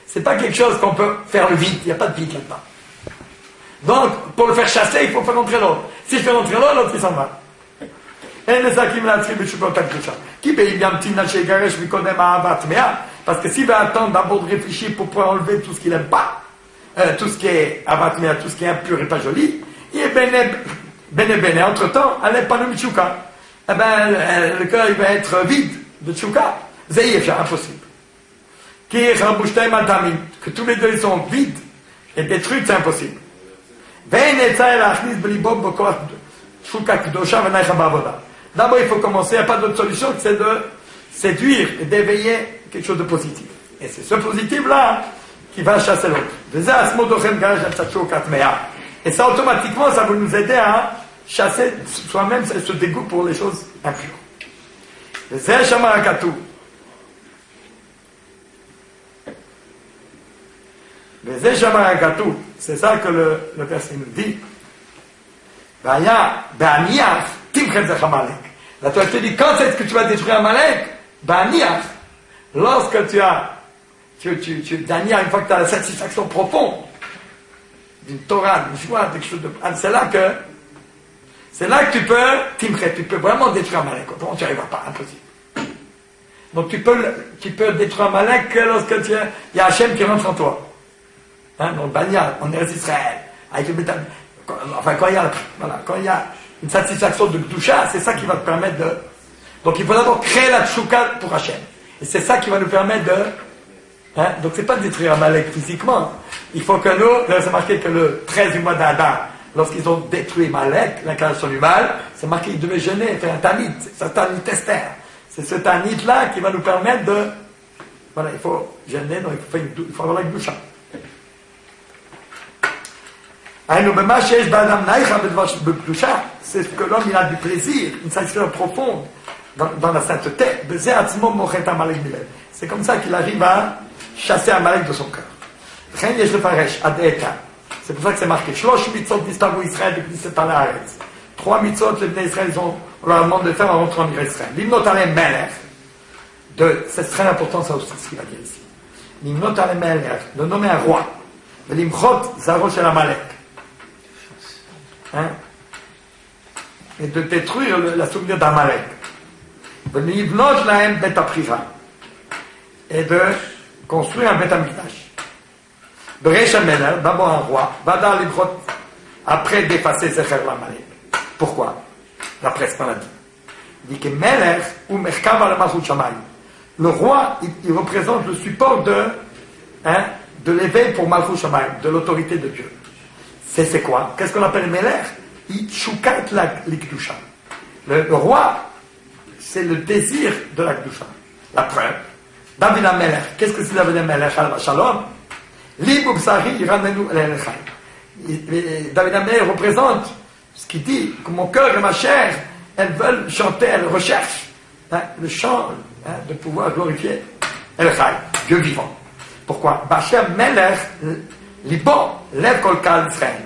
C'est pas quelque chose qu'on peut faire le vide, il n'y a pas de vide là-dedans. Donc, pour le faire chasser, il faut faire rentrer l'autre. Si je fais rentrer l'autre, l'autre il s'en va. Parce que s'il va attendre d'abord de réfléchir pour pouvoir enlever tout ce qu'il n'aime pas, tout ce qui est abatmea, tout ce qui est impur et pas joli, il est bene, entre-temps, elle n'est pas le michouka. Eh ben, le cœur il va être vide de tchouka. C'est impossible. Que tous les deux ils sont vides et détruits, c'est impossible. D'abord, il faut commencer, il n'y a pas d'autre solution que c'est de séduire et d'éveiller quelque chose de positif. Et c'est ce positif-là qui va chasser l'autre. Et ça, automatiquement, ça va nous aider à chasser soi-même ce dégoût pour les choses impures. C'est ça que le verset nous dit. La Torah te dit, quand est-ce que tu vas détruire Amalek? Ben, niach. Lorsque tu Daniel, une fois que tu as la satisfaction profonde d'une Torah, d'une joie, quelque chose de. C'est là que tu peux vraiment détruire Amalek. Autrement, tu n'y arriveras pas, impossible. Donc tu peux détruire Amalek que lorsque il y a Hachem qui rentre en toi. Hein, donc Banya, on est Israël. Avec le enfin, quand il y a une satisfaction de Gdusha, c'est ça qui va te permettre de. Donc il faut d'abord créer la Tchouka pour Hachem. Et c'est ça qui va nous permettre de. Hein, donc c'est pas de détruire Amalek physiquement. Il faut que nous, là c'est marqué que le 13 du mois d'Adar, lorsqu'ils ont détruit Amalek, l'incarnation du mal, c'est marqué qu'ils devaient jeûner, faire un tanit, c'est un tanit Esther. C'est ce tanit-là qui va nous permettre de. Voilà, il faut jeûner, donc il faut avoir la Gdusha. C'est ce que l'homme il a du plaisir, une satisfaction profonde dans la sainteté. C'est comme ça qu'il arrive à chasser Amalek de son cœur. C'est pour ça que c'est marqué. 3 mitzvot, les Bnei Israël, on leur demande de faire en rentrant en Israël. Limnot alem melech, c'est très important ça aussi, ce qu'il va dire ici. Limnot alem melech, de nommer un roi. Limchot zaro shel Amalek. Hein? Et de détruire la souvenir d'Amalek. Venivnot lahem bet aprira. Et de construire un bet amigdash. Beresh Amelech, d'abord un roi, Vadar Librot, après d'effacer Zecher l'Amalek. Pourquoi? La presse m'a dit. Il dit que Melech ou Merkav al Malchut Shamayim. Le roi, il représente le support de l'éveil pour Malchut Shamayim, de l'autorité de Dieu. C'est quoi? Qu'est-ce qu'on appelle Melech? Il choukat l'Ikdusha. Le roi, c'est le désir de la Kdusha. La preuve. David Amelech. Qu'est-ce que c'est David Amelech? Al-Shalom. Libou Bsari, Iranenu el-Elechai. David Amelech représente ce qui dit que mon cœur et ma chair, elles veulent chanter, elles recherchent le chant de pouvoir glorifier El-Chai, Dieu vivant. Pourquoi? Bachem Melech, Liban, lève Kolkal Israël.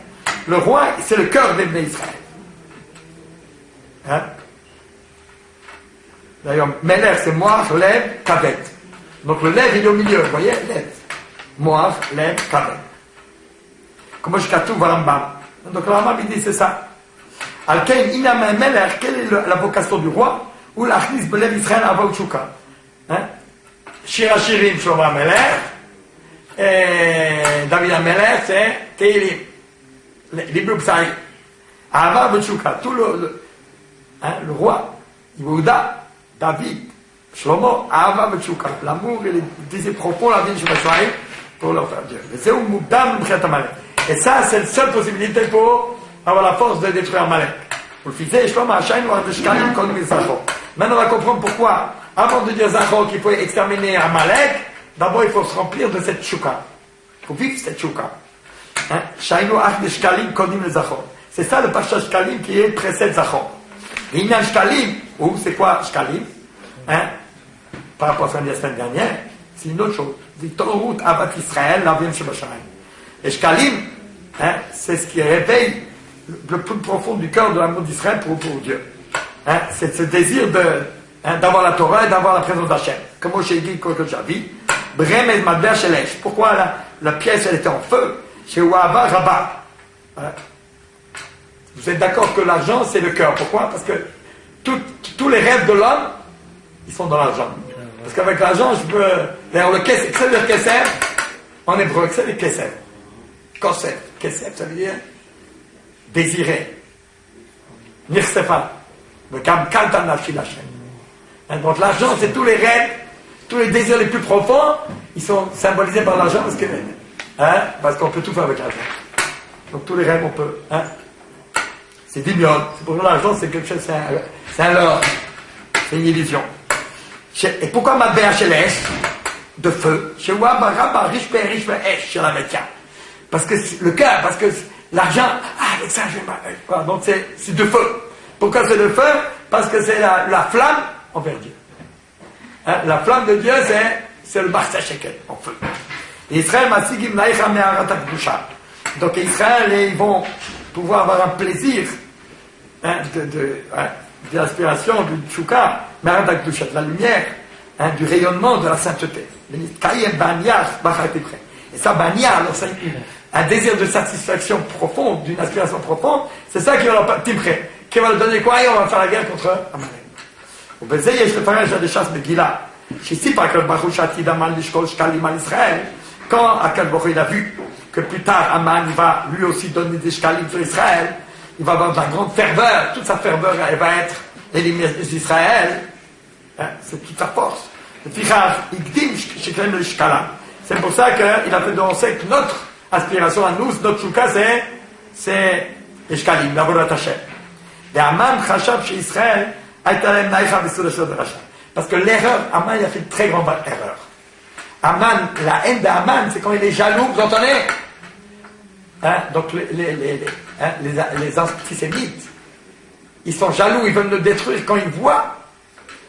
Le roi, c'est le cœur des Bnei Israël. Hein? D'ailleurs, Melech, c'est Moach, Lev, Kavet. Donc le Lev, il est au milieu, vous voyez? Lev. Moach, Lev, Kavet. Comme je tout Rambam. Donc le Rambam, il dit, c'est ça. Al-Kain, Inam Melech, quelle est la vocation du roi? Ou l'Achnis Belev Israël Avaou Tchouka. Shir Hashirim, Shlomo Amelech. Et David Amelech, c'est Teilim. L'Ibnu Bsari. Ava B'Tchouka. Tout le roi, Yehuda, David, Shlomo, Ava B'Tchouka. L'amour et les désirs profonds, la vie de Shemashai, pour leur faire Dieu. C'est où Moudam M'chet Amalek. Et ça, c'est la seule possibilité pour avoir la force de détruire Amalek. Pour le fils Shlomo, Hachayim, Wadeshkalim, Kolmi Zachor. Maintenant, on va comprendre pourquoi, avant de dire Zachor qu'il faut exterminer Amalek, d'abord, il faut se remplir de cette Tchouka. Il faut vivre cette Tchouka. Shainu Ach de Shkalim, Kodim le Zachor. C'est ça le Pasha Shkalim qui est précède Zachor. Et Inyan Shkalim, ou c'est quoi Shkalim? Par rapport à ce qu'on dit la semaine dernière, c'est une autre chose. C'est Torut Avat Israël, l'Avim Shebashamayim. Et Shkalim, c'est ce qui réveille le plus profond du cœur de l'amour d'Israël pour Dieu. C'est ce désir d'avoir la Torah et d'avoir la présence d'Hachem. Comme j'ai dit, comme j'avais dit, Brem et Madber Shelesh. Pourquoi la pièce elle était en feu? Chez Ouava Rabat. Vous êtes d'accord que l'argent c'est le cœur. Pourquoi? Parce que tous les rêves de l'homme, ils sont dans l'argent. Parce qu'avec l'argent, je peux. D'ailleurs, le kesef, c'est le kesef, en hébreu, c'est le kesef. Kosef. Kesef, ça veut dire désirer. Nirsefa. Le kam kaltan lachilachem. Donc l'argent, c'est tous les rêves, tous les désirs les plus profonds, ils sont symbolisés par l'argent parce qu'on peut tout faire avec l'argent. Donc tous les rêves, on peut. C'est d'ignoble. C'est pour l'argent, c'est quelque chose, c'est un leurre. C'est une illusion. Et pourquoi ma BHLS de feu? Chez Ouabaraba, riche Esh, sur la métier. Parce que le cœur, parce que l'argent, avec ça, je vais voilà, donc c'est de feu. Pourquoi c'est de feu? Parce que c'est la flamme envers Dieu. La flamme de Dieu, c'est le Barça Shekel, en feu. Israël, Masigim, Naïcha, Me'aratak, Dusha. Donc Israël, ils vont pouvoir avoir un plaisir de l'aspiration du tchouka, de la lumière, hein, du rayonnement de la sainteté. Et ça, bania, alors c'est un désir de satisfaction profonde, d'une aspiration profonde, c'est ça qui va le timpré, qui va le donner quoi, et on va faire la guerre contre Amalek. Au baiser, il y a ce parage des chasses Megillah. Ici, par Akal Baruch Shati Daman Lishkol Shkalim al Israël, quand Akal Baruch il a vu que plus tard Aman va lui aussi donner des Shkalim sur Israël, il va avoir de la grande ferveur, toute sa ferveur, elle va être éliminée d'Israël, hein, c'est toute sa force. C'est pour ça qu'il a fait danser que notre aspiration à nous, notre chouka, c'est les Shkalim, la Vodat Hashem. Et Aman Chashab chez Israël, parce que l'erreur, Aman il a fait une très grande erreur. Aman, la haine d'Aman, c'est quand il est jaloux, vous entendez, hein, donc les antisémites, ils sont jaloux, ils veulent le détruire quand ils voient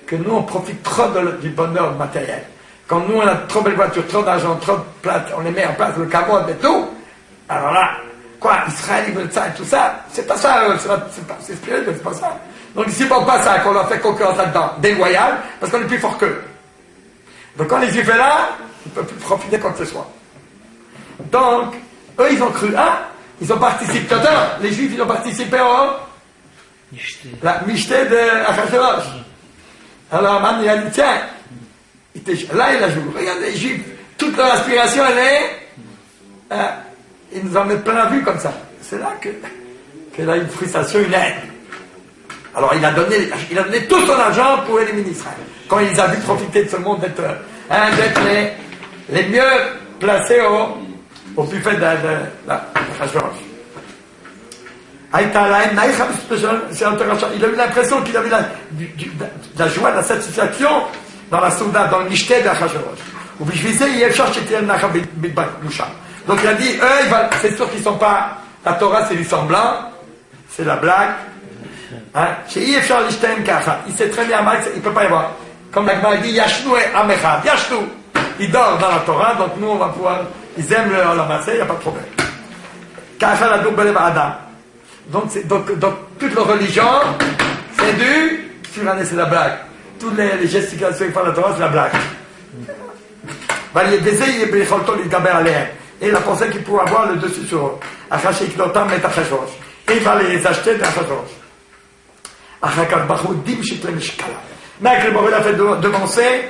que nous on profite trop du bonheur matériel. Quand nous on a trop belle voiture, trop d'argent, trop de place, on les met en place, le camote et tout, alors là, quoi, Israël ils veulent ça et tout ça, c'est pas ça, c'est spirituel, c'est pas ça. Donc ils ne supportent pas ça, qu'on leur fait concurrence là-dedans, déloyal, parce qu'on est plus fort qu'eux. Donc quand les Juifs sont là, ils ne peuvent plus profiter quoi que ce soit. Donc, eux ils ont cru, ils ont participé, les Juifs ils ont participé la Mishté de Achashverosh. Alors Aman il a dit, tiens, là il a joué, regardez les Juifs, toute leur aspiration elle est, ils nous en mettent plein la vue comme ça. C'est là qu'elle a une frustration, une haine. Alors il a donné tout son argent pour éliminer Israël. Quand il les a vu profiter de ce monde, d'être les mieux placés au buffet de Achashverosh. Il a eu l'impression qu'il avait la joie, la satisfaction dans la souda, dans le mishté de Achashverosh. Donc il a dit, c'est sûr qu'ils ne sont pas, la Torah c'est du semblant, c'est la blague. Hein? Il sait très bien, il ne peut pas y avoir. Comme la Gemara dit, Yashnu et Amechad, Yashnu. Il dort dans la Torah, donc nous on va pouvoir, ils aiment le ramasser, il n'y a pas de problème. Donc toute leur religion, c'est du suranné, c'est la blague. Toutes les gesticulations qu'ils font dans la Torah, c'est la blague. Et il a pensé qu'il pouvait avoir le dessus sur eux. Et il va les acheter d'Achashverosh. Mais que le Baruch a fait devancer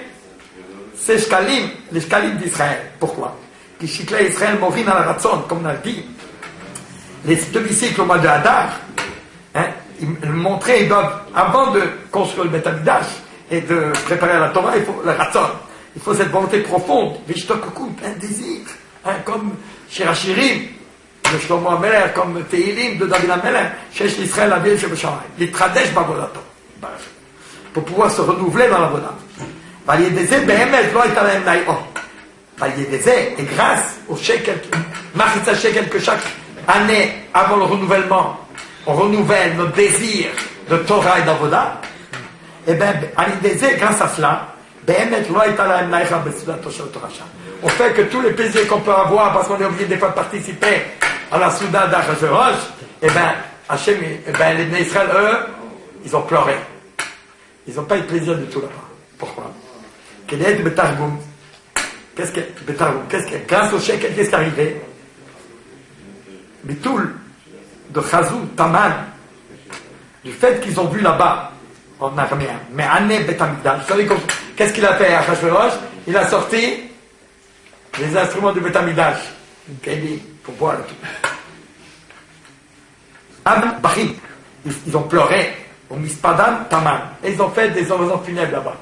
ces shkalim, les shkalim d'Israël. Pourquoi? Les shkalim d'Israël morin à la ratson, comme on a dit. Les demi-cycles au mois de Hadar, hein, ils montraient, ils doivent, avant de construire le Beth Amikdash et de préparer la Torah, il faut la ratson. Il faut cette volonté profonde, un désir, hein, comme Shirachirim, de Shlomo HaMelech, comme Tehilim de David HaMelech, chez Israël, la vieille chez B'Shammai. Les Tradesh Bavodato. Pour pouvoir se renouveler dans la Voda. Et grâce au shekel, Machitza shekel que chaque année, avant le renouvellement, on renouvelle notre désir de Torah et d'Avoda, et bien, grâce à cela, on fait que tous les plaisirs qu'on peut avoir, parce qu'on est obligé des fois de participer à la Souda d'Achashverosh, et bien, Hachem, les Bnei Israël, eux, ils ont pleuré. Ils n'ont pas eu de plaisir du tout là-bas. Pourquoi? Qu'est-ce que, grâce au shekel, qu'est-ce qui est arrivé? Bitoul de Chazou, Taman, du fait qu'ils ont vu là-bas, en araméen, mais Ané Beth Amikdash, vous savez qu'est-ce qu'il a fait à Achashverosh? Il a sorti les instruments du Beth Amikdash, pour boire le tout. Ils ont pleuré au Mispadam Taman, et ils ont fait des oraisons funèbres là-bas.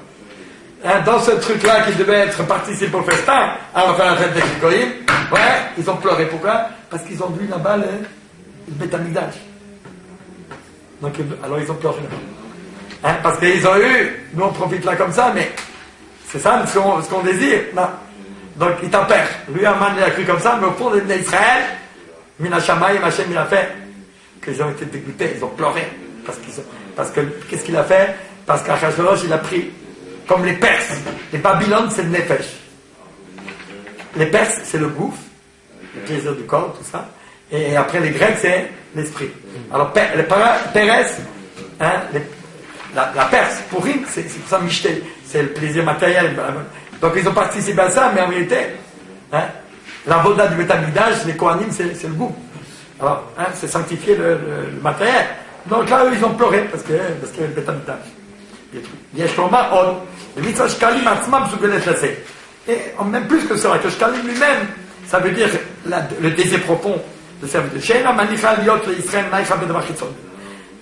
Hein, dans ce truc-là qui devait être participé au festin, on va faire la fête des Kikoïm, ils ont pleuré. Pourquoi? Parce qu'ils ont vu là-bas le Beth Amikdash. Donc, alors ils ont pleuré là-bas. Hein, parce qu'ils ont eu, nous on profite là comme ça, mais c'est ça ce qu'on désire. Non. Donc il tempère. Lui, Aman, il a cru comme ça, mais au fond de Israël, Mina Shamayim, Hachem, il a fait qu'ils ont été dégoûtés, ils ont pleuré. Parce que qu'est-ce qu'il a fait? Parce qu'Achashverosh, il a pris, comme les Perses, les Babylone, c'est le Nefesh. Les Perses, c'est le gouffre, le plaisir du corps, tout ça. Et après les Grecs, c'est l'esprit. Alors, les Pérès, hein, la Perse. Purim, c'est pour ça Mishté, c'est le plaisir matériel. Donc ils ont participé à ça, mais en vérité, hein, la voda du Beth Amikdash, les Kohanim, c'est le goût. Alors, hein, c'est sanctifier le matériel. Donc là, eux, ils ont pleuré parce qu'il y avait le Beth Amikdash. Et même plus que ça, que Shkalim lui-même, ça veut dire le désir profond de servir.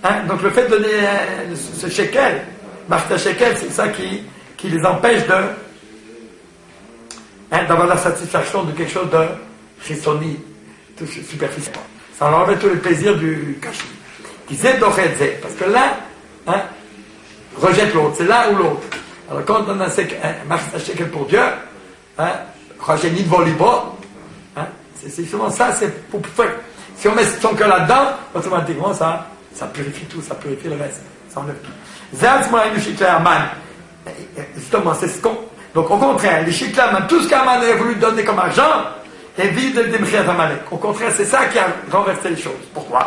Hein, donc le fait de donner ce shekel, Marta shekel, c'est ça qui les empêche d'avoir la satisfaction de quelque chose de chisoni, de superficiel. Ça leur enlève tout le plaisir du cachis. Parce que là, hein, rejette l'autre, c'est l'un ou l'autre. Alors quand on a un shekel pour Dieu, hein, c'est justement ça, c'est pour faire. Si on met son cœur là-dedans, automatiquement ça purifie tout, ça purifie le reste, ça enlève tout. Justement, c'est ce qu'on. Donc au contraire, les Shiklam, tout ce qu'Aman a voulu donner comme argent, est vide de Demriat Amalek. Au contraire, c'est ça qui a renversé les choses. Pourquoi?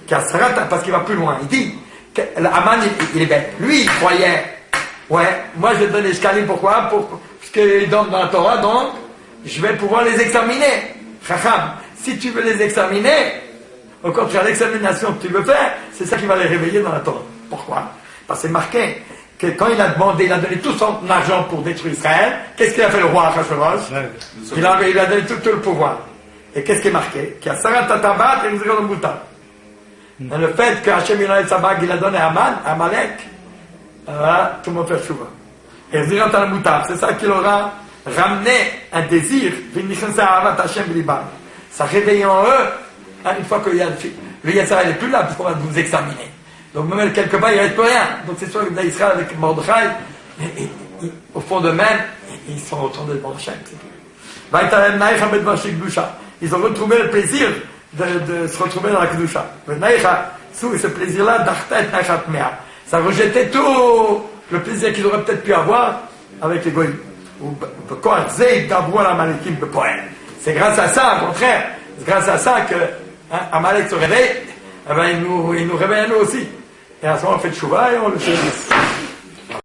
Parce qu'il va plus loin. Il dit, Aman, il est bête. Lui, il croyait, ouais, moi je vais donner les Shkalim, pourquoi? Parce qu'ils donnent dans la Torah, donc, je vais pouvoir les examiner. Chacham, si tu veux les examiner, au contraire, l'examination que tu veux faire, c'est ça qui va les réveiller dans la Torah. Pourquoi? Parce que c'est marqué que quand il a demandé, il a donné tout son argent pour détruire Israël. Qu'est-ce qu'il a fait le roi Achashverosh? Il a donné tout le pouvoir. Et qu'est-ce qui est marqué? Qu'il y a Sarat Tatabat et Israël Mouta. Le fait que Hachem il a donné à Amalek, tout le monde fait chouva. Et Israël Mouta, c'est ça qui aura ramené un désir. Ça réveille en eux, une fois que le Yatsara n'est plus là, puisqu'on va vous examiner. Donc même quelque part, il ne reste plus rien. Donc c'est sûr que d'Israël avec Mordechai, au fond d'eux-mêmes, ils sont retournés devant Hachem. Ils ont retrouvé le plaisir de se retrouver dans la Kedusha. Et ce plaisir-là, ça rejetait tout le plaisir qu'ils auraient peut-être pu avoir avec les Goïms. C'est grâce à ça, au contraire, c'est grâce à ça que Amalek se réveille, il nous réveille à nous aussi. Et à ce moment, on fait le chouva et on le fait.